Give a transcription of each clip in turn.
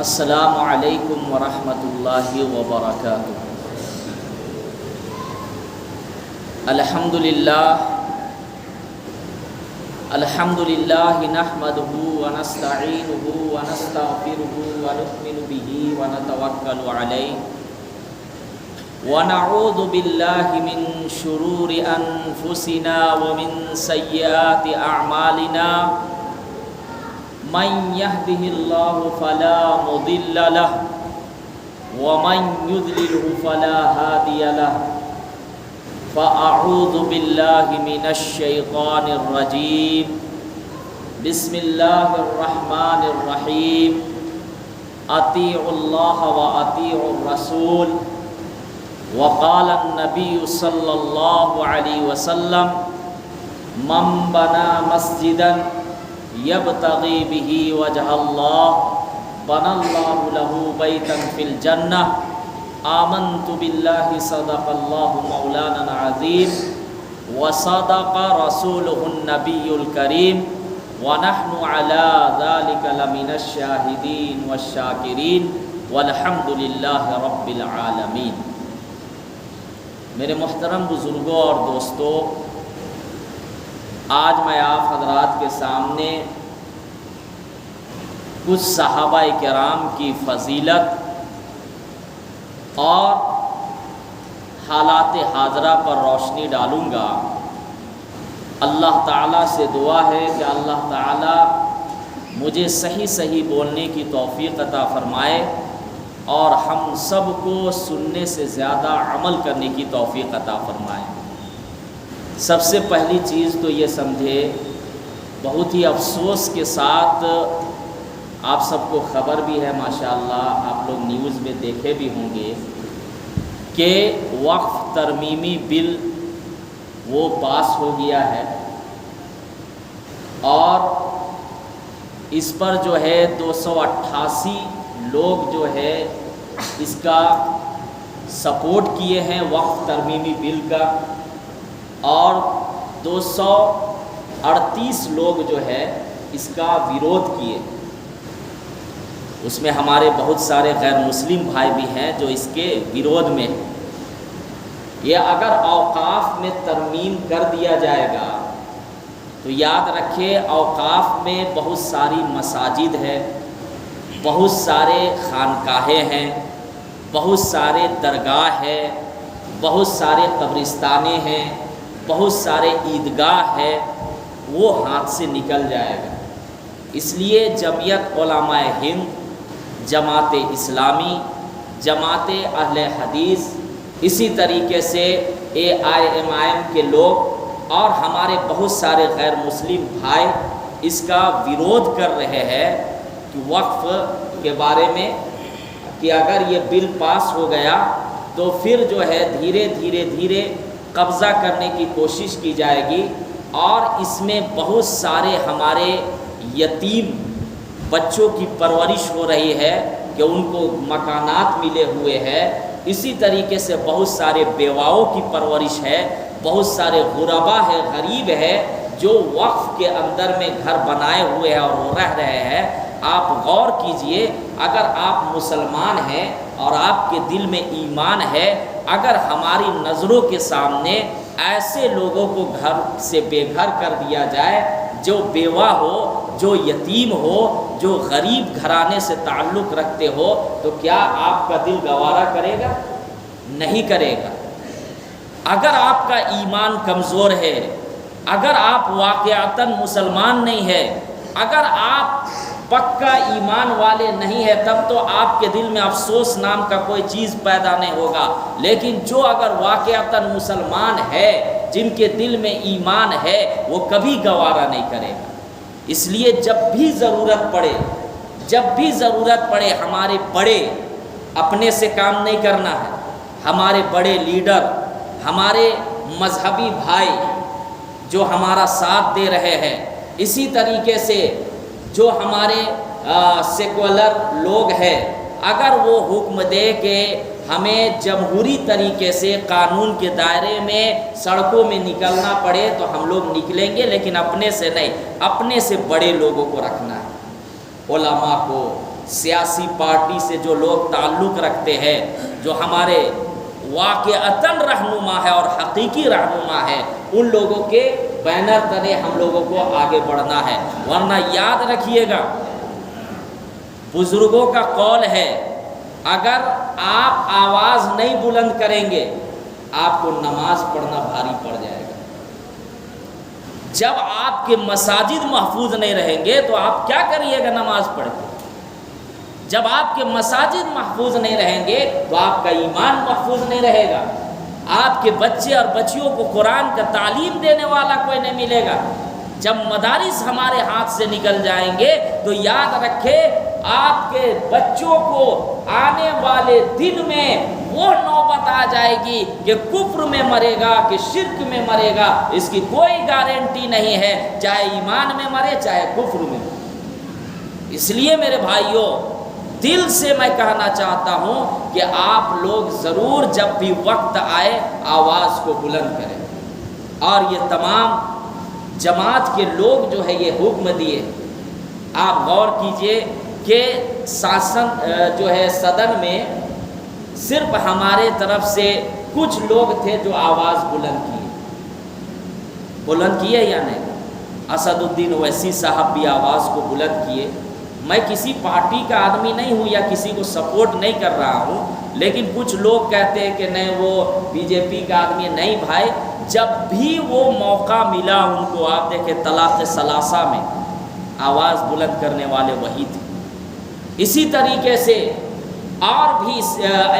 السلام علیکم ورحمۃ اللہ وبرکاتہ۔ الحمد للہ نحمدہ ونستعینہ ونستغفرہ ونؤمن بہ ونتوکل علیہ ونعوذ باللہ من شرور انفسنا ومن سیئات اعمالنا من يهده الله فلا مضل له ومن يضلل فلا هادي له فأعوذ بالله من الشيطان الرجيم بسم الله الرحمن الرحيم أطيعوا الله وأطيعوا الرسول وقال النبي صلى الله عليه وسلم من بنى مسجدا یبتغی بہ وجہ اللہ بنى اللہ لہ بیتا فی الجنہ آمنت باللہ صدق اللہ مولانا العظیم وصدق رسولہ النبی الکریم ونحن علی ذلک لمن الشاہدین والشاکرین والحمد للہ رب العالمین۔ میرے محترم بزرگوں اور دوستوں، آج میں آپ حضرات کے سامنے کچھ صحابہ کرام کی فضیلت اور حالات حاضرہ پر روشنی ڈالوں گا۔ اللہ تعالیٰ سے دعا ہے کہ اللہ تعالیٰ مجھے صحیح بولنے کی توفیق عطا فرمائے اور ہم سب کو سننے سے زیادہ عمل کرنے کی توفیق عطا فرمائے۔ سب سے پہلی چیز تو یہ سمجھے، بہت ہی افسوس کے ساتھ آپ سب کو خبر بھی ہے، ماشاءاللہ آپ لوگ نیوز میں دیکھے بھی ہوں گے کہ وقف ترمیمی بل وہ پاس ہو گیا ہے اور اس پر جو ہے 288 لوگ جو ہے اس کا سپورٹ کیے ہیں وقف ترمیمی بل کا، اور 238 لوگ جو ہے اس کا ویرودھ کیے۔ اس میں ہمارے بہت سارے غیر مسلم بھائی بھی ہیں جو اس کے ویرودھ میں ہیں۔ یہ اگر اوقاف میں ترمیم کر دیا جائے گا تو یاد رکھے اوقاف میں بہت ساری مساجد ہے، بہت سارے خانقاہیں ہیں، بہت سارے درگاہ ہے، بہت سارے قبرستانیں ہیں، بہت سارے عیدگاہ ہے، وہ ہاتھ سے نکل جائے گا۔ اس لیے جمعیت علماء ہند، جماعت اسلامی، جماعت اہل حدیث، اسی طریقے سے AIMIM کے لوگ اور ہمارے بہت سارے غیر مسلم بھائی اس کا ویرودھ کر رہے ہیں کہ وقف کے بارے میں کہ اگر یہ بل پاس ہو گیا تو پھر جو ہے دھیرے قبضہ کرنے کی کوشش کی جائے گی، اور اس میں بہت سارے ہمارے یتیم بچوں کی پرورش ہو رہی ہے کہ ان کو مکانات ملے ہوئے ہیں، اسی طریقے سے بہت سارے بیواؤں کی پرورش ہے، بہت سارے غربا ہے، غریب ہے جو وقف کے اندر میں گھر بنائے ہوئے ہیں اور وہ رہ رہے ہیں۔ آپ غور کیجئے، اگر آپ مسلمان ہیں اور آپ کے دل میں ایمان ہے، اگر ہماری نظروں کے سامنے ایسے لوگوں کو گھر سے بے گھر کر دیا جائے، جو بیوہ ہو، جو یتیم ہو، جو غریب گھرانے سے تعلق رکھتے ہو، تو کیا آپ کا دل گوارا کرے گا؟ نہیں کرے گا۔ اگر آپ کا ایمان کمزور ہے، اگر آپ واقعتاً مسلمان نہیں ہے، اگر آپ پکا ایمان والے نہیں ہے، تب تو آپ کے دل میں افسوس نام کا کوئی چیز پیدا نہیں ہوگا۔ لیکن جو اگر واقعتاً مسلمان ہے، جن کے دل میں ایمان ہے، وہ کبھی گوارا نہیں کرے گا۔ اس لیے جب بھی ضرورت پڑے ہمارے بڑے، اپنے سے کام نہیں کرنا ہے، ہمارے بڑے لیڈر، ہمارے مذہبی بھائی جو ہمارا ساتھ دے رہے ہیں، اسی طریقے سے جو ہمارے سیکولر لوگ ہیں، اگر وہ حکم دے کہ ہمیں جمہوری طریقے سے قانون کے دائرے میں سڑکوں میں نکلنا پڑے تو ہم لوگ نکلیں گے، لیکن اپنے سے نہیں، اپنے سے بڑے لوگوں کو رکھنا ہے، علماء کو، سیاسی پارٹی سے جو لوگ تعلق رکھتے ہیں، جو ہمارے واقعتاً رہنما ہے اور حقیقی رہنما ہے، ان لوگوں کے بینر تلے ہم لوگوں کو آگے بڑھنا ہے۔ ورنہ یاد رکھیے گا، بزرگوں کا قول ہے، اگر آپ آواز نہیں بلند کریں گے آپ کو نماز پڑھنا بھاری پڑ جائے گا۔ جب آپ کے مساجد محفوظ نہیں رہیں گے تو آپ کیا کریے گا نماز پڑھ کے؟ جب آپ کے مساجد محفوظ نہیں رہیں گے تو آپ کا ایمان محفوظ نہیں رہے گا، آپ کے بچے اور بچیوں کو قرآن کا تعلیم دینے والا کوئی نہیں ملے گا۔ جب مدارس ہمارے ہاتھ سے نکل جائیں گے تو یاد رکھے آپ کے بچوں کو آنے والے دن میں وہ نوبت آ جائے گی کہ کفر میں مرے گا کہ شرک میں مرے گا، اس کی کوئی گارنٹی نہیں ہے، چاہے ایمان میں مرے چاہے کفر میں۔ اس لیے میرے بھائیوں، دل سے میں کہنا چاہتا ہوں کہ آپ لوگ ضرور جب بھی وقت آئے آواز کو بلند کریں۔ اور یہ تمام جماعت کے لوگ جو ہے یہ حکم دیے، آپ غور کیجئے کہ جو ہے صدر میں صرف ہمارے طرف سے کچھ لوگ تھے جو آواز بلند کیے یا نہیں؟ اسد الدین اویسی صاحب بھی آواز کو بلند کیے۔ میں کسی پارٹی کا آدمی نہیں ہوں یا کسی کو سپورٹ نہیں کر رہا ہوں، لیکن کچھ لوگ کہتے ہیں کہ نہیں وہ بی جے پی کا آدمی ہے۔ نہیں بھائی، جب بھی وہ موقع ملا ان کو، آپ دیکھیں طلاق ثلاثہ میں آواز بلند کرنے والے وہی تھے۔ اسی طریقے سے اور بھی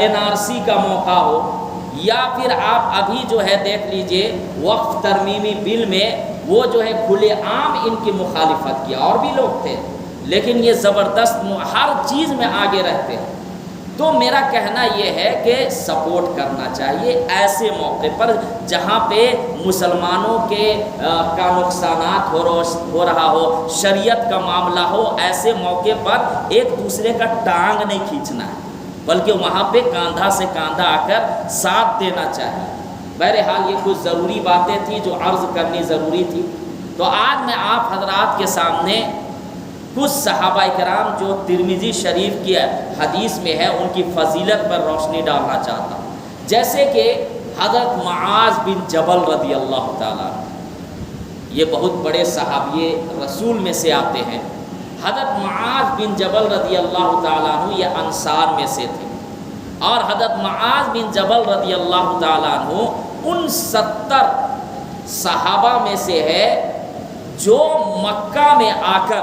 NRC کا موقع ہو، یا پھر آپ ابھی جو ہے دیکھ لیجئے وقف ترمیمی بل میں وہ جو ہے کھلے عام ان کی مخالفت کیا، اور بھی لوگ تھے، لیکن یہ زبردست ہر چیز میں آگے رہتے ہیں۔ تو میرا کہنا یہ ہے کہ سپورٹ کرنا چاہیے ایسے موقع پر جہاں پہ مسلمانوں کا نقصانات ہو رہا ہو، شریعت کا معاملہ ہو، ایسے موقع پر ایک دوسرے کا ٹانگ نہیں کھینچنا ہے، بلکہ وہاں پہ کاندھا سے کاندھا آ کر ساتھ دینا چاہیے۔ بہرحال یہ کچھ ضروری باتیں تھیں جو عرض کرنی ضروری تھی۔ تو آج میں آپ حضرات کے سامنے کچھ صحابہ کرام جو ترمذی شریف کی حدیث میں ہے ان کی فضیلت پر روشنی ڈالنا چاہتا ہوں۔ جیسے کہ حضرت معاذ بن جبل رضی اللہ تعالیٰ، یہ بہت بڑے صحابی رسول میں سے آتے ہیں۔ حضرت معاذ بن جبل رضی اللہ تعالیٰ عنہ یہ انصار میں سے تھے، اور حضرت معاذ بن جبل رضی اللہ تعالیٰ عنہ ان 70 صحابہ میں سے ہے جو مکہ میں آ کر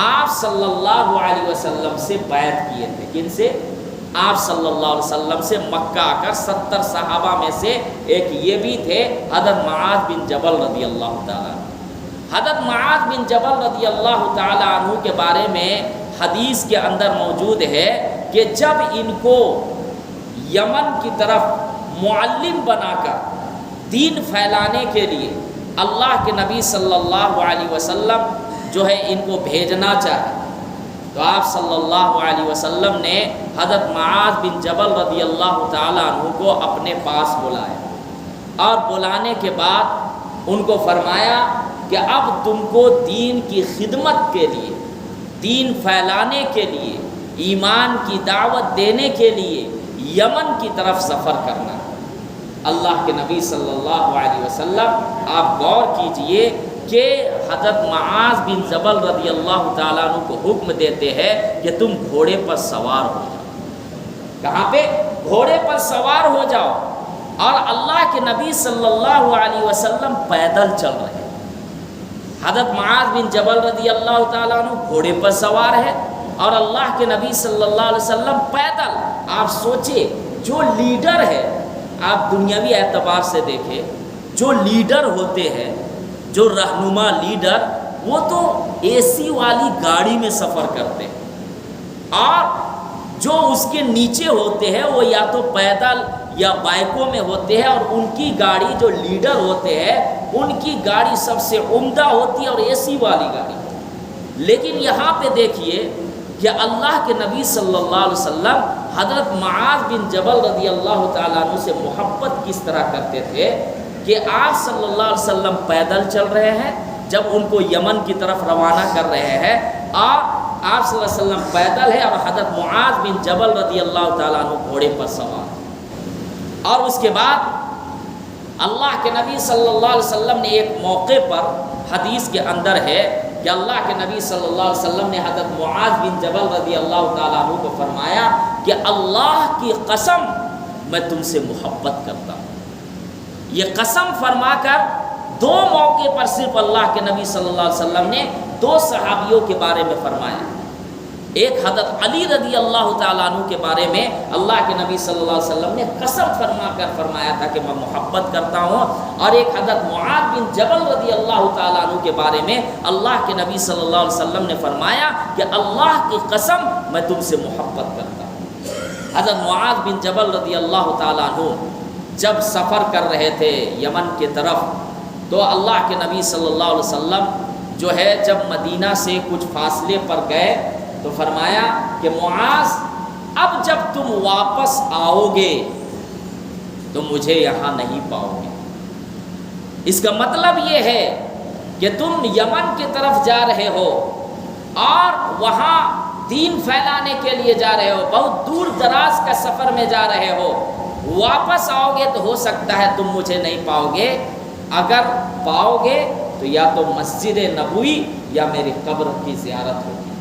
آپ صلی اللہ علیہ وسلم سے بیعت کیے تھے۔ کن سے؟ آپ صلی اللہ علیہ وسلم سے مکہ آ کر 70 صحابہ میں سے ایک یہ بھی تھے حضرت معاذ بن جبل رضی اللہ تعالیٰ عنہ۔ حضرت معاذ بن جبل رضی اللہ تعالیٰ عنہ کے بارے میں حدیث کے اندر موجود ہے کہ جب ان کو یمن کی طرف معلم بنا کر دین پھیلانے کے لیے اللہ کے نبی صلی اللہ علیہ وسلم جو ہے ان کو بھیجنا چاہے، تو آپ صلی اللہ علیہ وسلم نے حضرت معاذ بن جبل رضی اللہ تعالیٰ عنہ کو اپنے پاس بلایا، اور بلانے کے بعد ان کو فرمایا کہ اب تم کو دین کی خدمت کے لیے، دین پھیلانے کے لیے، ایمان کی دعوت دینے کے لیے یمن کی طرف سفر کرنا ہے۔ اللہ کے نبی صلی اللہ علیہ وسلم آپ غور کیجئے کہ حضرت معاذ بن جبل رضی اللہ تعالیٰ عنہ کو حکم دیتے ہیں کہ تم گھوڑے پر سوار ہو جاؤ۔ کہاں پہ؟ گھوڑے پر سوار ہو جاؤ، اور اللہ کے نبی صلی اللہ علیہ وسلم پیدل چل رہے ہیں۔ حضرت معاذ بن جبل رضی اللہ تعالیٰ عنہ گھوڑے پر سوار ہے اور اللہ کے نبی صلی اللہ علیہ وسلم پیدل۔ آپ سوچیں، جو لیڈر ہے، آپ دنیاوی اعتبار سے دیکھیں، جو لیڈر ہوتے ہیں، جو رہنما لیڈر، وہ تو AC والی گاڑی میں سفر کرتے ہیں، اور جو اس کے نیچے ہوتے ہیں وہ یا تو پیدل یا بائکوں میں ہوتے ہیں، اور ان کی گاڑی جو لیڈر ہوتے ہیں ان کی گاڑی سب سے عمدہ ہوتی ہے اور AC والی گاڑی۔ لیکن یہاں پہ دیکھیے کہ اللہ کے نبی صلی اللہ علیہ وسلم حضرت معاذ بن جبل رضی اللہ تعالیٰ عنہ سے محبت کس طرح کرتے تھے کہ آپ صلی اللہ علیہ وسلم پیدل چل رہے ہیں جب ان کو یمن کی طرف روانہ کر رہے ہیں، اور آپ صلی اللہ علیہ وسلم پیدل ہے اور حضرت معاذ بن جبل رضی اللہ تعالیٰ عنہ گھوڑے پر سوار، اور اس کے بعد اللہ کے نبی صلی اللہ علیہ وسلم نے ایک موقع پر، حدیث کے اندر ہے کہ اللہ کے نبی صلی اللہ علیہ وسلم نے حضرت معاذ بن جبل رضی اللہ تعالیٰ عنہ کو فرمایا کہ اللہ کی قسم میں تم سے محبت کرتا ہوں۔ یہ قسم فرما کر دو موقع پر صرف اللہ کے نبی صلی اللہ علیہ وسلم نے دو صحابیوں کے بارے میں فرمایا۔ ایک حضرت علی رضی اللہ تعالیٰ عنہ کے بارے میں اللہ کے نبی صلی اللہ علیہ وسلم نے قسم فرما کر فرمایا تھا کہ میں محبت کرتا ہوں، اور ایک حضرت معاذ بن جبل رضی اللہ تعالیٰ عنہ کے بارے میں اللہ کے نبی صلی اللہ علیہ وسلم نے فرمایا کہ اللہ کی قسم میں تم سے محبت کرتا ہوں۔ حضرت معاذ بن جبل رضی اللہ تعالیٰ عنہ جب سفر کر رہے تھے یمن کی طرف، تو اللہ کے نبی صلی اللہ علیہ وسلم جو ہے جب مدینہ سے کچھ فاصلے پر گئے تو فرمایا کہ معاذ اب جب تم واپس آؤ گے تو مجھے یہاں نہیں پاؤ گے۔ اس کا مطلب یہ ہے کہ تم یمن کی طرف جا رہے ہو اور وہاں دین پھیلانے کے لیے جا رہے ہو، بہت دور دراز کا سفر میں جا رہے ہو، واپس آؤ گے تو ہو سکتا ہے تم مجھے نہیں پاؤ گے، اگر پاؤ گے تو یا تو مسجد نبوی یا میری قبر کی زیارت ہوگی،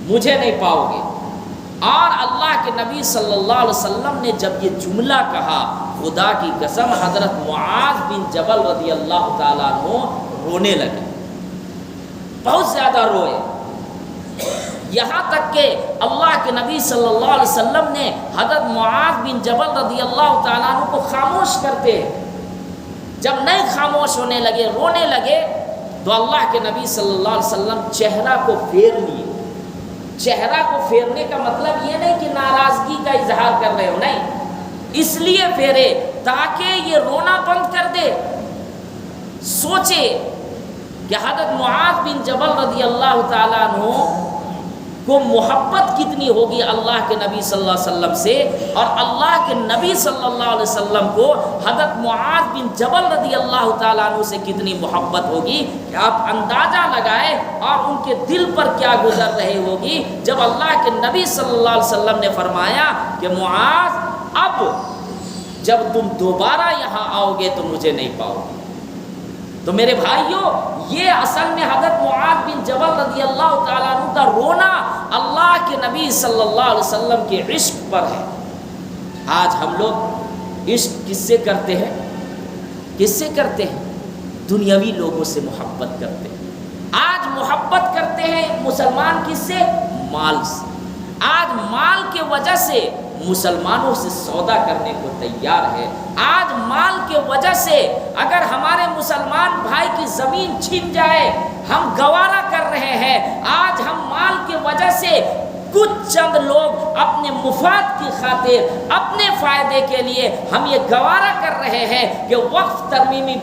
مجھے نہیں پاؤ گے۔ اور اللہ کے نبی صلی اللہ علیہ وسلم نے جب یہ جملہ کہا، خدا کی قسم حضرت معاذ بن جبل رضی اللہ تعالیٰ عنہ رونے لگے، بہت زیادہ روئے، یہاں تک کہ اللہ کے نبی صلی اللہ علیہ وسلم نے حضرت معاذ بن جبل رضی اللہ تعالیٰ عنہ کو خاموش کرتے، جب نہیں خاموش ہونے لگے، رونے لگے، تو اللہ کے نبی صلی اللہ علیہ وسلم چہرہ کو پھیر لیے۔ چہرہ کو پھیرنے کا مطلب یہ نہیں کہ ناراضگی کا اظہار کر رہے ہو، نہیں، اس لیے پھیرے تاکہ یہ رونا بند کر دے۔ سوچے کہ حضرت معاذ بن جبل رضی اللہ تعالیٰ عنہ کو محبت کتنی ہوگی اللہ کے نبی صلی اللہ علیہ وسلم سے، اور اللہ کے نبی صلی اللہ علیہ وسلم کو حضرت معاذ بن جبل رضی اللہ تعالیٰ عنہ سے کتنی محبت ہوگی کہ آپ اندازہ لگائے اور ان کے دل پر کیا گزر رہی ہوگی جب اللہ کے نبی صلی اللہ علیہ وسلم نے فرمایا کہ معاذ اب جب تم دوبارہ یہاں آؤ گے تو مجھے نہیں پاؤ گے۔ تو میرے بھائیوں، یہ اصل میں حضرت معاذ بن جبل رضی اللہ تعالیٰ عنہ کا رونا اللہ کے نبی صلی اللہ علیہ وسلم کے عشق پر ہے۔ آج ہم لوگ عشق کس سے کرتے ہیں؟ کس سے کرتے ہیں؟ دنیاوی لوگوں سے محبت کرتے ہیں۔ آج محبت کرتے ہیں مسلمان کس سے؟ مال سے۔ آج مال کے وجہ سے مسلمانوں سے سودا کرنے کو تیار ہے۔ آج مال کے وجہ سے اگر ہمارے مسلمان بھائی کی زمین چھین جائے ہم گوارا کر رہے ہیں۔ آج ہم مال کے وجہ سے کچھ چند لوگ اپنے مفاد کی خاطر اپنے فائدے کے لیے ہم یہ گوارا کر رہے ہیں کہ وقف ترمیمی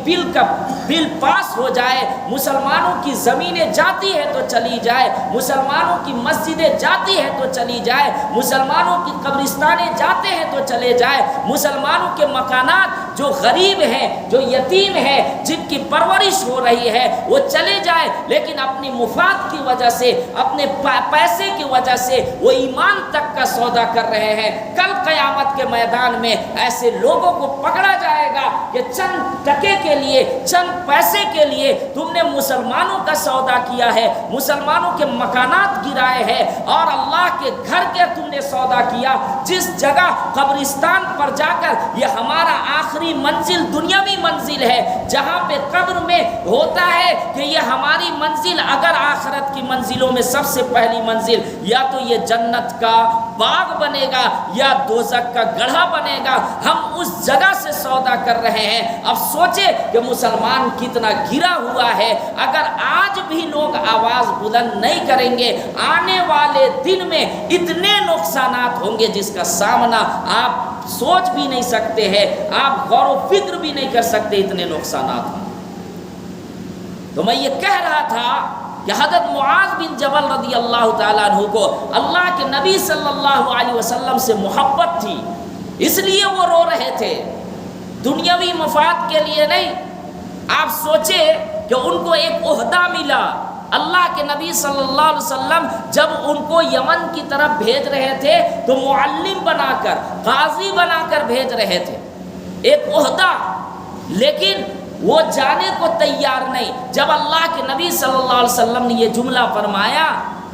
بل پاس ہو جائے، مسلمانوں کی زمینیں جاتی ہے تو چلی جائے، مسلمانوں کی مسجدیں جاتی ہے تو چلی جائے، مسلمانوں کی قبرستانیں جاتے ہیں تو چلے جائے، مسلمانوں کے مکانات جو غریب ہیں، جو یتیم ہیں، جن کی پرورش ہو رہی ہے وہ چلے جائے، لیکن اپنی مفاد کی وجہ سے، اپنے پیسے کی وجہ سے وہ ایمان تک کا سودا کر رہے ہیں۔ کل قیامت کے میدان میں ایسے لوگوں کو پکڑا جائے گا کہ چند ٹکے کے لیے، چند پیسے کے لیے تم نے مسلمانوں کا سودا کیا ہے، مسلمانوں کے مکانات گرائے ہیں اور اللہ کے گھر کے تم نے سودا کیا۔ جس جگہ قبرستان پر جا کر یہ ہمارا آخری منزل دنیاوی منزل ہے، جہاں پہ قبر میں ہوتا ہے کہ یہ ہماری منزل اگر آخرت کی منزلوں میں سب سے پہلی منزل یا تو یہ جنت کا باغ بنے گا یا دوزخ کا گڑھا بنے گا، ہم اس جگہ سے سودا کر رہے ہیں۔ اب سوچے کہ مسلمان کتنا گرا ہوا ہے۔ اگر آج بھی لوگ آواز بلند نہیں کریں گے، آنے والے دن میں اتنے نقصانات ہوں گے جس کا سامنا آپ سوچ بھی نہیں سکتے ہیں، آپ غور و فکر بھی نہیں کر سکتے، اتنے نقصانات ہیں۔ تو میں یہ کہہ رہا تھا کہ حضرت معاذ بن جبل رضی اللہ تعالیٰ عنہ کو اللہ کے نبی صلی اللہ علیہ وسلم سے محبت تھی، اس لیے وہ رو رہے تھے، دنیاوی مفاد کے لیے نہیں۔ آپ سوچے کہ ان کو ایک عہدہ ملا، اللہ کے نبی صلی اللہ علیہ وسلم جب ان کو یمن کی طرف بھیج رہے تھے تو معلم بنا کر، قاضی بنا کر بھیج رہے تھے، ایک عہدہ، لیکن وہ جانے کو تیار نہیں۔ جب اللہ کے نبی صلی اللہ علیہ وسلم نے یہ جملہ فرمایا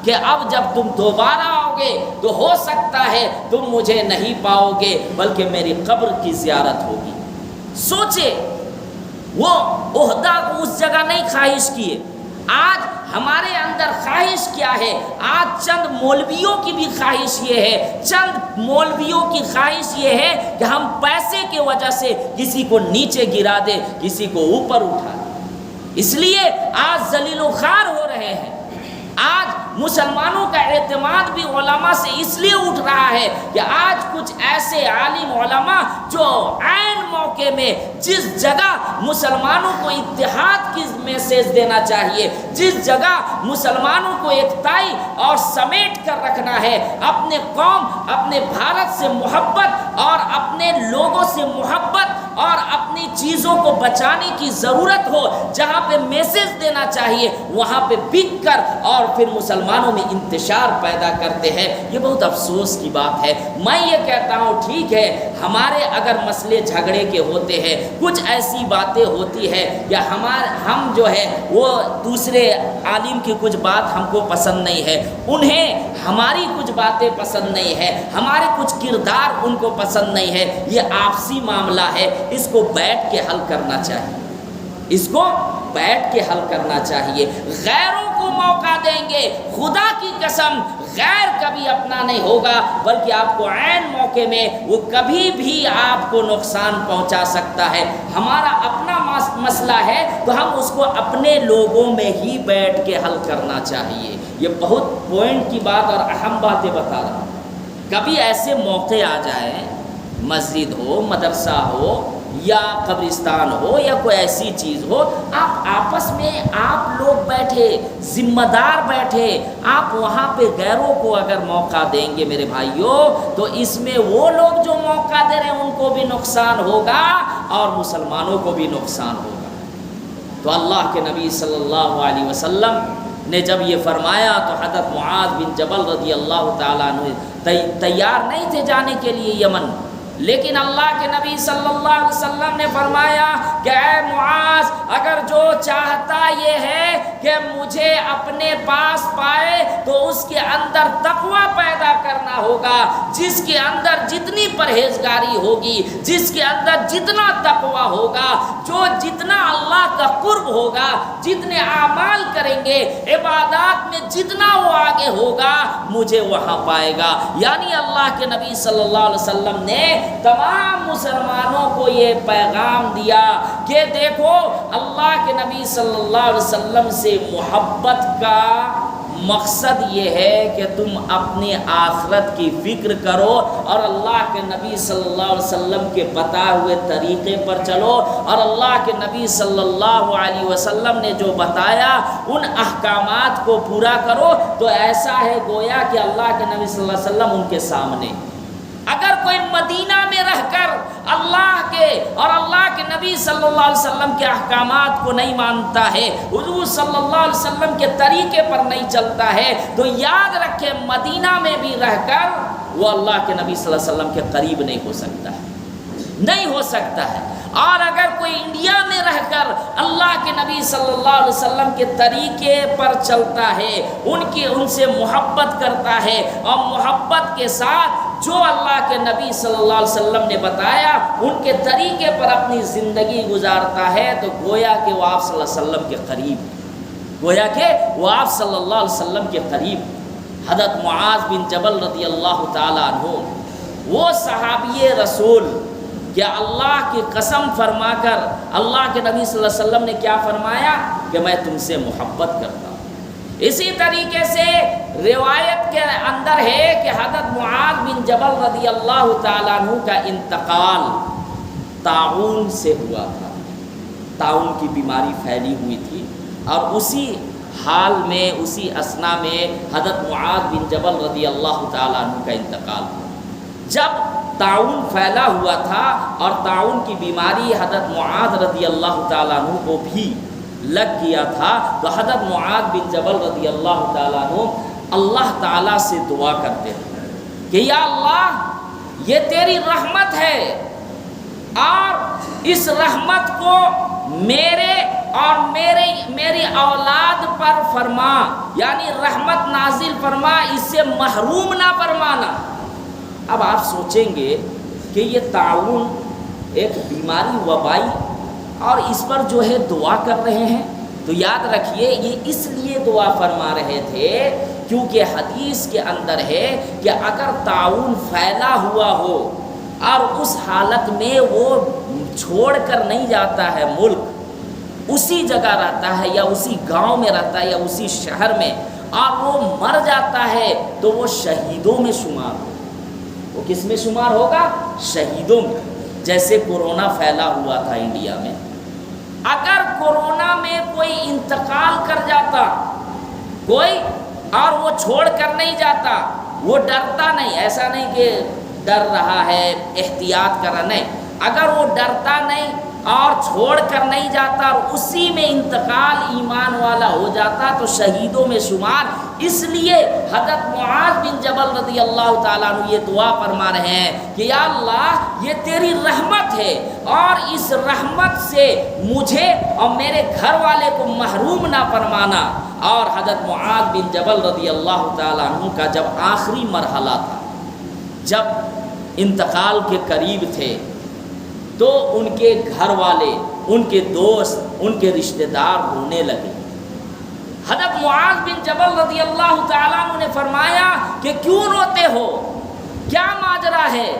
کہ اب جب تم دوبارہ آؤ گے تو ہو سکتا ہے تم مجھے نہیں پاؤ گے بلکہ میری قبر کی زیارت ہوگی، سوچے وہ عہدہ کو اس جگہ نہیں خواہش کیے۔ آج ہمارے اندر خواہش کیا ہے؟ آج چند مولویوں کی بھی خواہش یہ ہے، چند مولویوں کی خواہش یہ ہے کہ ہم پیسے کی وجہ سے کسی کو نیچے گرا دیں، کسی کو اوپر اٹھا دیں، اس لیے آج ذلیل و خوار ہو رہے ہیں۔ آج مسلمانوں کا اعتماد بھی علماء سے اس لیے اٹھ رہا ہے کہ آج کچھ ایسے عالم علماء جو عین موقع میں جس جگہ مسلمانوں کو اتحاد کی میسج دینا چاہیے، جس جگہ مسلمانوں کو ایکتائی اور سمیٹ کر رکھنا ہے، اپنے قوم، اپنے بھارت سے محبت اور اپنے لوگوں سے محبت اور اپنی چیزوں کو بچانے کی ضرورت ہو، جہاں پہ میسج دینا چاہیے وہاں پہ بک کر اور پھر مسلمانوں میں انتشار پیدا کرتے ہیں، یہ بہت افسوس کی بات ہے۔ میں یہ کہتا ہوں ٹھیک ہے، ہمارے اگر مسئلے جھگڑے کے ہوتے ہیں، کچھ ایسی باتیں ہوتی ہے یا ہم جو ہے وہ دوسرے عالم کی کچھ بات ہم کو پسند نہیں ہے، انہیں ہماری کچھ باتیں پسند نہیں ہے، ہمارے کچھ کردار ان کو پسند نہیں ہے، یہ آپسی معاملہ ہے، اس کو بیٹھ کے حل کرنا چاہیے، اس کو بیٹھ کے حل کرنا چاہیے۔ غیروں کو موقع دیں گے، خدا کی قسم غیر کبھی اپنا نہیں ہوگا، بلکہ آپ کو عین موقع میں وہ کبھی بھی آپ کو نقصان پہنچا سکتا ہے۔ ہمارا اپنا مسئلہ ہے تو ہم اس کو اپنے لوگوں میں ہی بیٹھ کے حل کرنا چاہیے۔ یہ بہت پوائنٹ کی بات اور اہم باتیں بتا رہا ہوں۔ کبھی ایسے موقع آ جائیں، مسجد ہو، مدرسہ ہو یا قبرستان ہو یا کوئی ایسی چیز ہو، آپ آپس میں آپ لوگ بیٹھے، ذمہ دار بیٹھے، آپ وہاں پہ غیروں کو اگر موقع دیں گے میرے بھائیوں تو اس میں وہ لوگ جو موقع دے رہے ہیں ان کو بھی نقصان ہوگا اور مسلمانوں کو بھی نقصان ہوگا۔ تو اللہ کے نبی صلی اللہ علیہ وسلم نے جب یہ فرمایا تو حضرت معاذ بن جبل رضی اللہ تعالیٰ عنہ تیار نہیں تھے جانے کے لیے یمن، لیکن اللہ کے نبی صلی اللہ علیہ وسلم نے فرمایا کہ اے معاذ، اگر جو چاہتا یہ ہے کہ مجھے اپنے پاس پائے تو اس کے اندر تقوی پیدا کرنا ہوگا، جس کے اندر جتنی پرہیزگاری ہوگی، جس کے اندر جتنا تقوی ہوگا، جو جتنا اللہ کا قرب ہوگا، جتنے اعمال کریں گے، عبادات میں جتنا وہ آگے ہوگا مجھے وہاں پائے گا۔ یعنی اللہ کے نبی صلی اللہ علیہ وسلم نے تمام مسلمانوں کو یہ پیغام دیا کہ دیکھو، اللہ کے نبی صلی اللہ علیہ وسلم سے محبت کا مقصد یہ ہے کہ تم اپنی آخرت کی فکر کرو اور اللہ کے نبی صلی اللہ علیہ وسلم کے بتائے ہوئے طریقے پر چلو، اور اللہ کے نبی صلی اللہ علیہ وسلم نے جو بتایا ان احکامات کو پورا کرو۔ تو ایسا ہے گویا کہ اللہ کے نبی صلی اللہ علیہ وسلم ان کے سامنے۔ اگر کوئی مدینہ میں رہ کر اللہ کے اور اللہ کے نبی صلی اللہ علیہ وسلم کے احکامات کو نہیں مانتا ہے، حضور صلی اللہ علیہ وسلم کے طریقے پر نہیں چلتا ہے، تو یاد رکھے مدینہ میں بھی رہ کر وہ اللہ کے نبی صلی اللہ علیہ وسلم کے قریب نہیں ہو سکتا ہے، نہیں ہو سکتا ہے۔ اور اگر کوئی انڈیا میں رہ کر اللہ کے نبی صلی اللہ علیہ وسلم کے طریقے پر چلتا ہے، ان سے محبت کرتا ہے اور محبت کے ساتھ جو اللہ کے نبی صلی اللہ علیہ وسلم نے بتایا ان کے طریقے پر اپنی زندگی گزارتا ہے، تو گویا کہ وہ آپ صلی اللہ علیہ وسلم کے قریب، گویا کہ وہ آپ صلی اللہ علیہ وسلم کے قریب۔ حضرت معاذ بن جبل رضی اللہ تعالیٰ عنہ، وہ صحابی رسول، کیا اللہ کی قسم فرما کر اللہ کے نبی صلی اللہ علیہ وسلم نے کیا فرمایا کہ میں تم سے محبت کرتا ہوں۔ اسی طریقے سے روایت کے اندر ہے کہ حضرت معاذ بن جبل رضی اللہ تعالیٰ عنہ کا انتقال طاعون سے ہوا تھا، طاعون کی بیماری پھیلی ہوئی تھی، اور اسی حال میں، اسی اثنا میں حضرت معاذ بن جبل رضی اللہ تعالیٰ عنہ کا انتقال ہوا۔ جب طاعون پھیلا ہوا تھا اور طاعون کی بیماری حضرت معاذ رضی اللہ تعالیٰ عنہ کو بھی لگ گیا تھا تو حضرت معاذ بن جبل رضی اللہ تعالیٰ عنہ اللہ تعالیٰ سے دعا کرتے تھے کہ یا اللہ یہ تیری رحمت ہے اور اس رحمت کو میرے اور میری اولاد پر فرما، یعنی رحمت نازل فرما، اس سے محروم نہ فرمانا۔ اب آپ سوچیں گے کہ یہ طاعون ایک بیماری وبائی اور اس پر جو ہے دعا کر رہے ہیں، تو یاد رکھیے یہ اس لیے دعا فرما رہے تھے کیونکہ حدیث کے اندر ہے کہ اگر طاعون پھیلا ہوا ہو اور اس حالت میں وہ چھوڑ کر نہیں جاتا ہے ملک، اسی جگہ رہتا ہے یا اسی گاؤں میں رہتا ہے یا اسی شہر میں، اور وہ مر جاتا ہے تو وہ شہیدوں میں شمار ہوگا۔ وہ کس میں شمار ہوگا؟ شہیدوں میں۔ جیسے کورونا پھیلا ہوا تھا انڈیا میں، اگر کورونا میں کوئی انتقال کر جاتا کوئی اور وہ چھوڑ کر نہیں جاتا، وہ ڈرتا نہیں، ایسا نہیں کہ ڈر رہا ہے احتیاط کر رہا، نہیں، اگر وہ ڈرتا نہیں اور چھوڑ کر نہیں جاتا اور اسی میں انتقال ایمان والا ہو جاتا تو شہیدوں میں شمار۔ اس لیے حضرت معاذ بن جبل رضی اللہ تعالیٰ عنہ یہ دعا فرما رہے ہیں کہ یا اللہ یہ تیری رحمت ہے اور اس رحمت سے مجھے اور میرے گھر والے کو محروم نہ فرمانا۔ اور حضرت معاذ بن جبل رضی اللہ تعالیٰ عنہ کا جب آخری مرحلہ تھا، جب انتقال کے قریب تھے، تو ان کے گھر والے، ان کے دوست، ان کے رشتہ دار رونے لگے۔ حضرت معاذ بن جبل رضی اللہ تعالیٰ عنہ نے فرمایا کہ کیوں روتے ہو، کیا ماجرا ہے؟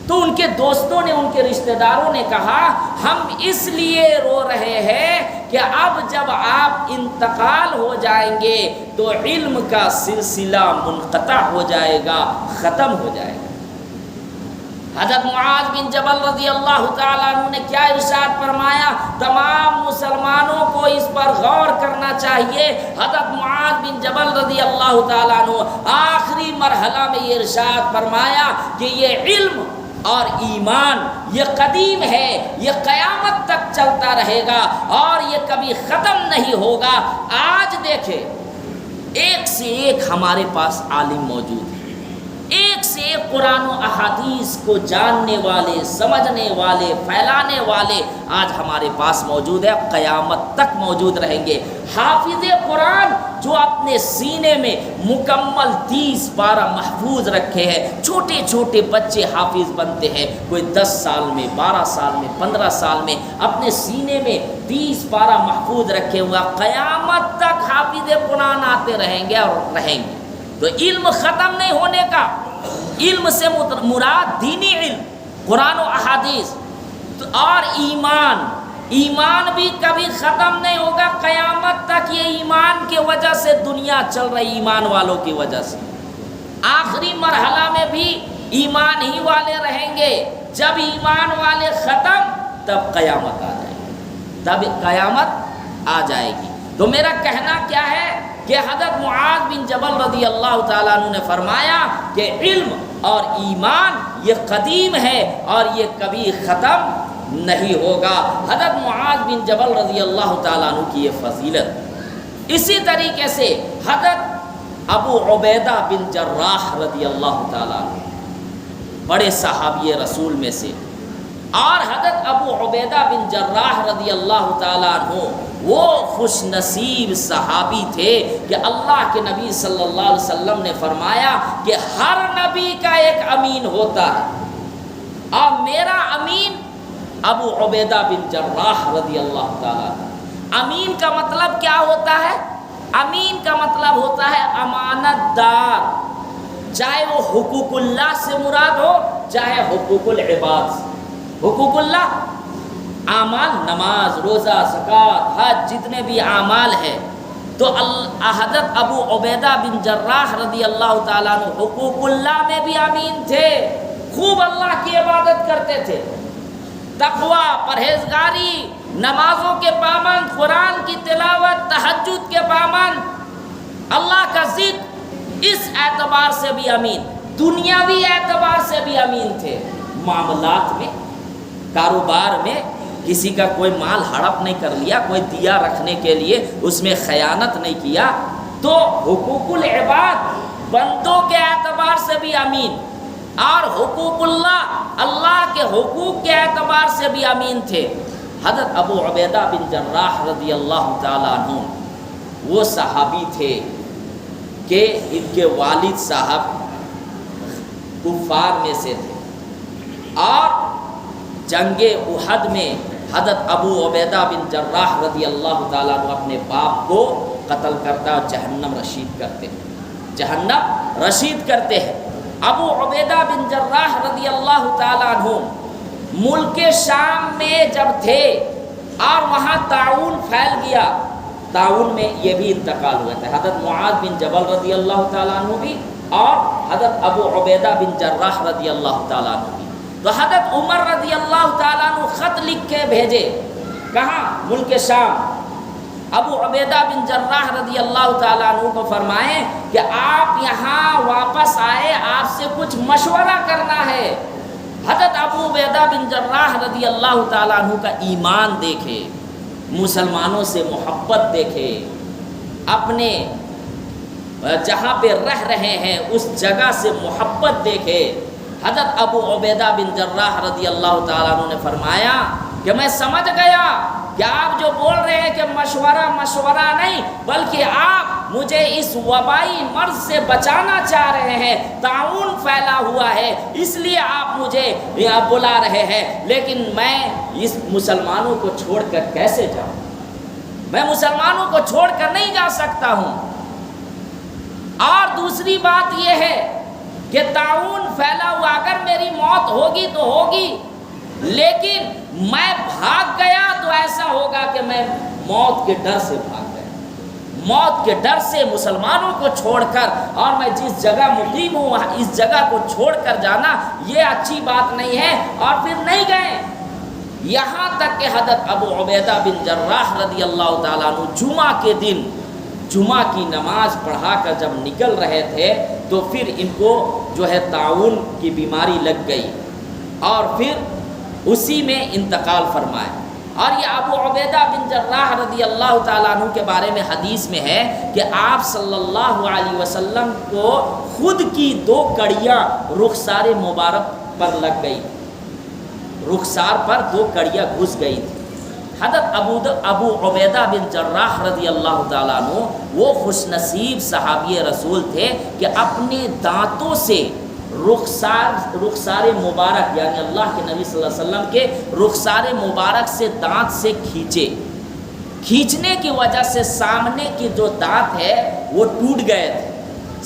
تو ان کے دوستوں نے، ان کے رشتہ داروں نے کہا ہم اس لیے رو رہے ہیں کہ اب جب آپ انتقال ہو جائیں گے تو علم کا سلسلہ منقطع ہو جائے گا، ختم ہو جائے گا۔ حضرت معاذ بن جبل رضی اللہ تعالیٰ عنہ نے کیا ارشاد فرمایا؟ تمام مسلمانوں کو اس پر غور کرنا چاہیے۔ حضرت معاذ بن جبل رضی اللہ تعالیٰ عنہ آخری مرحلہ میں یہ ارشاد فرمایا کہ یہ علم اور ایمان یہ قدیم ہے، یہ قیامت تک چلتا رہے گا اور یہ کبھی ختم نہیں ہوگا۔ آج دیکھیں ایک سے ایک ہمارے پاس عالم موجود ہیں، ایک سے ایک قرآن و احادیث کو جاننے والے، سمجھنے والے، پھیلانے والے آج ہمارے پاس موجود ہے، قیامت تک موجود رہیں گے۔ حافظ قرآن جو اپنے سینے میں مکمل 30 پارہ محفوظ رکھے ہیں، چھوٹے چھوٹے بچے حافظ بنتے ہیں، کوئی 10 سال میں، 12 سال میں، 15 سال میں اپنے سینے میں 30 پارہ محفوظ رکھے ہوا، قیامت تک حافظ قرآن آتے رہیں گے اور رہیں گے۔ تو علم ختم نہیں ہونے کا، علم سے مراد دینی علم، قرآن و احادیث اور ایمان بھی کبھی ختم نہیں ہوگا، قیامت تک یہ ایمان کی وجہ سے دنیا چل رہی، ایمان والوں کی وجہ سے۔ آخری مرحلہ میں بھی ایمان ہی والے رہیں گے، جب ایمان والے ختم تب قیامت آ جائے گی، تب قیامت آ جائے گی۔ تو میرا کہنا کیا ہے کہ حضرت معاذ بن جبل رضی اللہ تعالیٰ عنہ نے فرمایا کہ علم اور ایمان یہ قدیم ہے اور یہ کبھی ختم نہیں ہوگا۔ حضرت معاذ بن جبل رضی اللہ تعالیٰ عنہ کی یہ فضیلت۔ اسی طریقے سے حضرت ابو عبیدہ بن جراح رضی اللہ تعالیٰ عنہ بڑے صحابی رسول میں سے، اور حضرت ابو عبیدہ بن جراح رضی اللہ تعالیٰ عنہ وہ خوش نصیب صحابی تھے کہ اللہ کے نبی صلی اللہ علیہ وسلم نے فرمایا کہ ہر نبی کا ایک امین ہوتا ہے، اور میرا امین ابو عبیدہ بن جراح رضی اللہ تعالیٰ عنہ۔ امین کا مطلب کیا ہوتا ہے؟ امین کا مطلب ہوتا ہے امانت دار، چاہے وہ حقوق اللہ سے مراد ہو چاہے حقوق العباد سے۔ حقوق اللہ اعمال، نماز، روزہ، زکوٰۃ، حج، جتنے بھی اعمال ہیں، تو حضرت ابو عبیدہ بن جراح رضی اللہ تعالیٰ عنہ حقوق اللہ میں بھی امین تھے، خوب اللہ کی عبادت کرتے تھے، تقوی، پرہیزگاری، نمازوں کے پابند، قرآن کی تلاوت، تہجد کے پابند، اللہ کا ذکر، اس اعتبار سے بھی امین، دنیاوی اعتبار سے بھی امین تھے، معاملات میں، کاروبار میں، کسی کا کوئی مال ہڑپ نہیں کر لیا، کوئی دیا رکھنے کے لیے اس میں خیانت نہیں کیا، تو حقوق العباد بندوں کے اعتبار سے بھی امین، اور حقوق اللہ کے حقوق کے اعتبار سے بھی امین تھے۔ حضرت ابو عبیدہ بن جراح رضی اللہ تعالیٰ عنہ وہ صحابی تھے کہ ان کے والد صاحب کفار میں سے تھے، اور جنگ احد میں حضرت ابو عبیدہ بن جراح رضی اللہ تعالیٰ عنہ اپنے باپ کو قتل کرتا اور جہنم رشید کرتے ہیں۔ ابو عبیدہ بن جراح رضی اللہ تعالیٰ عنہ ملک شام میں جب تھے اور وہاں طاعون پھیل گیا، طاعون میں یہ بھی انتقال ہوا تھا، حضرت معاذ بن جبل رضی اللہ تعالیٰ عنہ بھی اور حضرت ابو عبیدہ بن جراح رضی اللہ تعالیٰ عنہ بھی۔ تو حضرت عمر رضی اللہ تعالیٰ عنہ خط لکھ کے بھیجے، کہاں؟ ملک شام۔ ابو عبیدہ بن جراح رضی اللہ تعالیٰ عنہ کو فرمائیں کہ آپ یہاں واپس آئے، آپ سے کچھ مشورہ کرنا ہے۔ حضرت ابو عبیدہ بن جراح رضی اللہ تعالیٰ عنہ کا ایمان دیکھے، مسلمانوں سے محبت دیکھے، اپنے جہاں پہ رہ رہے ہیں اس جگہ سے محبت دیکھے۔ حضرت ابو عبیدہ بن جراح رضی اللہ تعالیٰ عنہ نے فرمایا کہ میں سمجھ گیا کہ آپ جو بول رہے ہیں کہ مشورہ نہیں، بلکہ آپ مجھے اس وبائی مرض سے بچانا چاہ رہے ہیں، طاعون پھیلا ہوا ہے، اس لیے آپ مجھے یہاں بلا رہے ہیں، لیکن میں اس مسلمانوں کو چھوڑ کر کیسے جاؤں؟ میں مسلمانوں کو چھوڑ کر نہیں جا سکتا ہوں۔ اور دوسری بات یہ ہے کہ طاعون پھیلا ہوا، اگر میری موت ہوگی تو ہوگی، لیکن میں بھاگ گیا تو ایسا ہوگا کہ میں موت کے ڈر سے بھاگ گیا، موت کے ڈر سے مسلمانوں کو چھوڑ کر، اور میں جس جگہ مقیم ہوں وہاں اس جگہ کو چھوڑ کر جانا یہ اچھی بات نہیں ہے، اور پھر نہیں گئے۔ یہاں تک کہ حضرت ابو عبیدہ بن جراح رضی اللہ تعالیٰ عنہ جمعہ کے دن جمعہ کی نماز پڑھا کر جب نکل رہے تھے تو پھر ان کو جو ہے طاعون کی بیماری لگ گئی، اور پھر اسی میں انتقال فرمایا۔ اور یہ ابو عبیدہ بن جراح رضی اللہ تعالیٰ عنہ کے بارے میں حدیث میں ہے کہ آپ صلی اللہ علیہ وسلم کو خود کی 2 کڑیاں رخسار مبارک پر لگ گئی، رخسار پر 2 کڑیاں گھس گئی تھی۔ حضرت ابو عبیدہ بن جراح رضی اللہ تعالیٰ عنہ وہ خوش نصیب صحابی رسول تھے کہ اپنے دانتوں سے رخسار مبارک، یعنی اللہ کے نبی صلی اللہ علیہ وسلم کے رخسار مبارک سے دانت سے کھینچنے کی وجہ سے سامنے کے جو دانت ہے وہ ٹوٹ گئے تھے،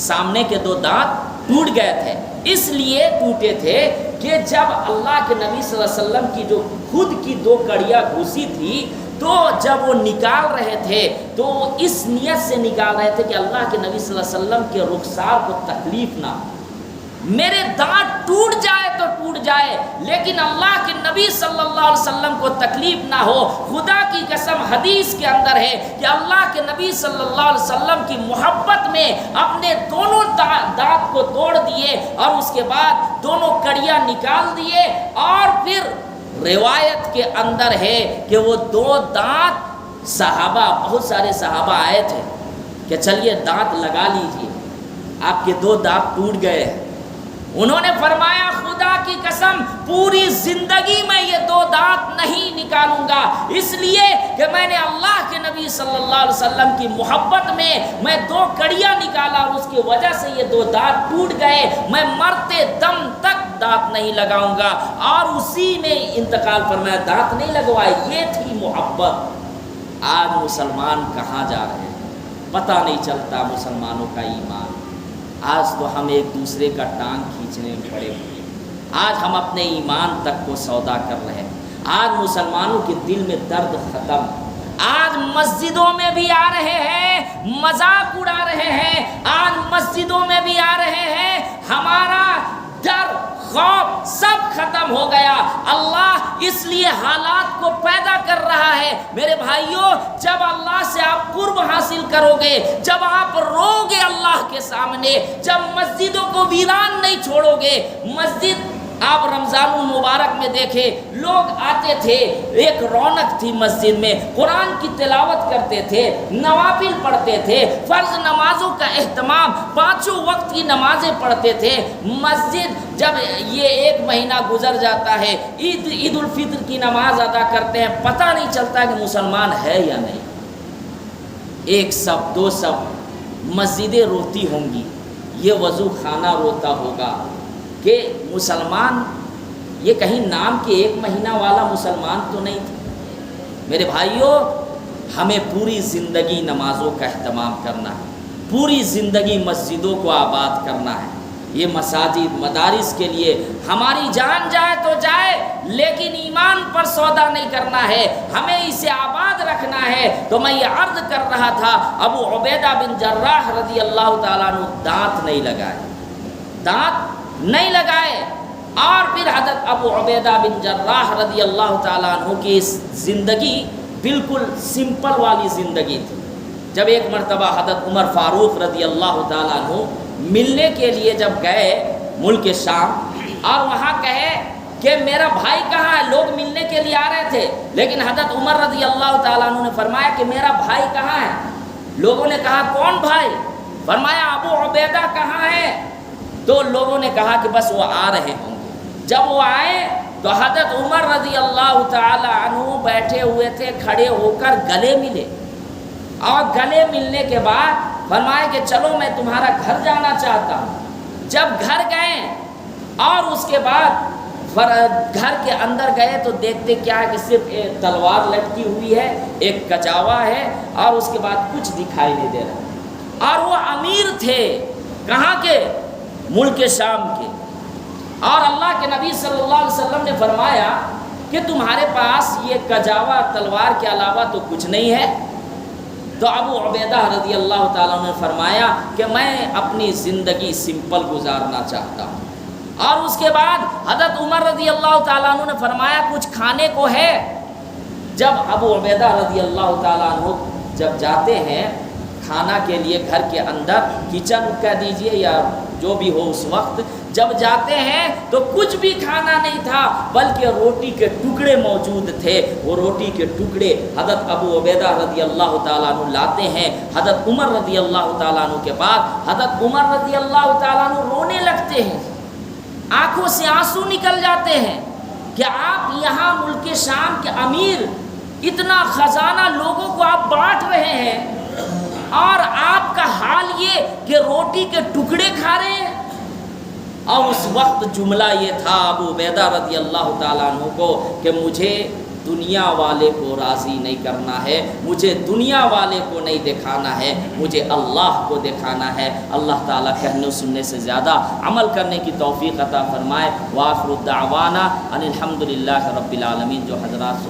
سامنے کے 2 دانت ٹوٹ گئے تھے، اس لیے ٹوٹے تھے کہ جب اللہ کے نبی صلی اللہ علیہ وسلم کی جو خود کی 2 کڑیاں گھسی تھی تو جب وہ نکال رہے تھے تو اس نیت سے نکال رہے تھے کہ اللہ کے نبی صلی اللہ علیہ وسلم کے رخسار کو تکلیف نہ ہو، میرے دانت ٹوٹ جائے تو ٹوٹ جائے لیکن اللہ کے نبی صلی اللہ علیہ وسلم کو تکلیف نہ ہو۔ خدا کی قسم حدیث کے اندر ہے کہ اللہ کے نبی صلی اللہ علیہ وسلم کی محبت میں اپنے دونوں دانت کو توڑ دیے اور اس کے بعد دونوں کڑیاں نکال دیے، اور پھر روایت کے اندر ہے کہ وہ 2 دانت صحابہ، بہت سارے صحابہ آئے تھے کہ چلیے دانت لگا لیجئے، آپ کے 2 دانت ٹوٹ گئے ہیں۔ انہوں نے فرمایا خدا کی قسم پوری زندگی میں یہ 2 دانت نہیں نکالوں گا، اس لیے کہ میں نے اللہ کے نبی صلی اللہ علیہ وسلم کی محبت میں 2 کڑیاں نکالا اور اس کی وجہ سے یہ 2 دانت ٹوٹ گئے، میں مرتے دم تک دانت نہیں لگاؤں گا، اور اسی میں انتقال فرمایا، دانت نہیں لگوائے۔ یہ تھی محبت۔ آج مسلمان کہاں جا رہے ہیں، پتہ نہیں چلتا مسلمانوں کا ایمان۔ آج تو ہم ایک دوسرے کا ٹانگ کھینچنے میں پڑے ہوئے، آج ہم اپنے ایمان تک کو سودا کر رہے ہیں۔ آج مسلمانوں کے دل میں درد ختم، آج مسجدوں میں بھی آ رہے ہیں، مذاق اڑا رہے ہیں، آج مسجدوں میں بھی آ رہے ہیں، ہمارا ڈر خوف سب ختم ہو گیا۔ اللہ اس لیے حالات کو پیدا کر رہا ہے۔ میرے بھائیوں، جب اللہ سے آپ قرب حاصل کرو گے، جب آپ رو گے اللہ کے سامنے، جب مسجدوں کو ویران نہیں چھوڑو گے، مسجد آپ رمضان المبارک میں دیکھیں لوگ آتے تھے، ایک رونق تھی مسجد میں، قرآن کی تلاوت کرتے تھے، نوافل پڑھتے تھے، فرض نمازوں کا اہتمام، 5 وقت کی نمازیں پڑھتے تھے۔ مسجد جب یہ 1 مہینہ گزر جاتا ہے، عید الفطر کی نماز ادا کرتے ہیں، پتہ نہیں چلتا کہ مسلمان ہے یا نہیں۔ 1 صف 2 صف مسجدیں روتی ہوں گی، یہ وضو خانہ روتا ہوگا کہ مسلمان یہ کہیں نام کے 1 مہینہ والا مسلمان تو نہیں تھا۔ میرے بھائیوں، ہمیں پوری زندگی نمازوں کا اہتمام کرنا ہے، پوری زندگی مسجدوں کو آباد کرنا ہے۔ یہ مساجد مدارس کے لیے ہماری جان جائے تو جائے، لیکن ایمان پر سودا نہیں کرنا ہے، ہمیں اسے آباد رکھنا ہے۔ تو میں یہ عرض کر رہا تھا، ابو عبیدہ بن جراح رضی اللہ تعالیٰ عنہ دانت نہیں لگائے، دانت نہیں لگائے، اور پھر حضرت ابو عبیدہ بن جراح رضی اللہ تعالیٰ عنہ کی زندگی بالکل سمپل والی زندگی تھی۔ جب ایک مرتبہ حضرت عمر فاروق رضی اللہ تعالیٰ عنہ ملنے کے لیے جب گئے ملک شام، اور وہاں کہے کہ میرا بھائی کہاں ہے، لوگ ملنے کے لیے آ رہے تھے، لیکن حضرت عمر رضی اللہ تعالیٰ عنہ نے فرمایا کہ میرا بھائی کہاں ہے۔ لوگوں نے کہا کون بھائی؟ فرمایا ابو عبیدہ کہاں ہے؟ تو لوگوں نے کہا کہ بس وہ آ رہے ہوں گے۔ جب وہ آئے تو حضرت عمر رضی اللہ تعالی عنہ بیٹھے ہوئے تھے، کھڑے ہو کر گلے ملے، اور گلے ملنے کے بعد فرمایا کہ چلو میں تمہارا گھر جانا چاہتا ہوں۔ جب گھر گئے اور اس کے بعد گھر کے اندر گئے تو دیکھتے کیا ہے کہ صرف ایک تلوار لٹکی ہوئی ہے، ایک کچاوا ہے، اور اس کے بعد کچھ دکھائی نہیں دے رہا۔ اور وہ امیر تھے، کہاں کے؟ ملک شام کے۔ اور اللہ کے نبی صلی اللہ علیہ وسلم نے فرمایا کہ تمہارے پاس یہ کجاوا تلوار کے علاوہ تو کچھ نہیں ہے؟ تو ابو عبیدہ رضی اللہ تعالیٰ نے فرمایا کہ میں اپنی زندگی سمپل گزارنا چاہتا ہوں۔ اور اس کے بعد حضرت عمر رضی اللہ تعالیٰ عنہ نے فرمایا کچھ کھانے کو ہے؟ جب ابو عبیدہ رضی اللہ تعالیٰ عنہ جب جاتے ہیں کھانا کے لیے گھر کے اندر، کچن کہہ دیجئے یا جو بھی ہو، اس وقت جب جاتے ہیں تو کچھ بھی کھانا نہیں تھا، بلکہ روٹی کے ٹکڑے موجود تھے۔ وہ روٹی کے ٹکڑے حضرت ابو عبیدہ رضی اللہ تعالیٰ عنہ لاتے ہیں حضرت عمر رضی اللہ تعالیٰ عنہ کے پاس۔ حضرت عمر رضی اللہ تعالیٰ عنہ رونے لگتے ہیں، آنکھوں سے آنسو نکل جاتے ہیں کہ آپ یہاں ملک شام کے امیر، اتنا خزانہ لوگوں کو آپ بانٹ رہے ہیں، اور آپ کا حال یہ کہ روٹی کے ٹکڑے کھا رہے ہیں۔ اور اس وقت جملہ یہ تھا ابو عبیدہ رضی اللہ تعالیٰ عنہ کو کہ مجھے دنیا والے کو راضی نہیں کرنا ہے، مجھے دنیا والے کو نہیں دکھانا ہے، مجھے اللہ کو دکھانا ہے۔ اللہ تعالیٰ کہنے سننے سے زیادہ عمل کرنے کی توفیق عطا فرمائے۔ وآخر الدعوانا ان الحمد للہ رب العالمین۔ جو حضرات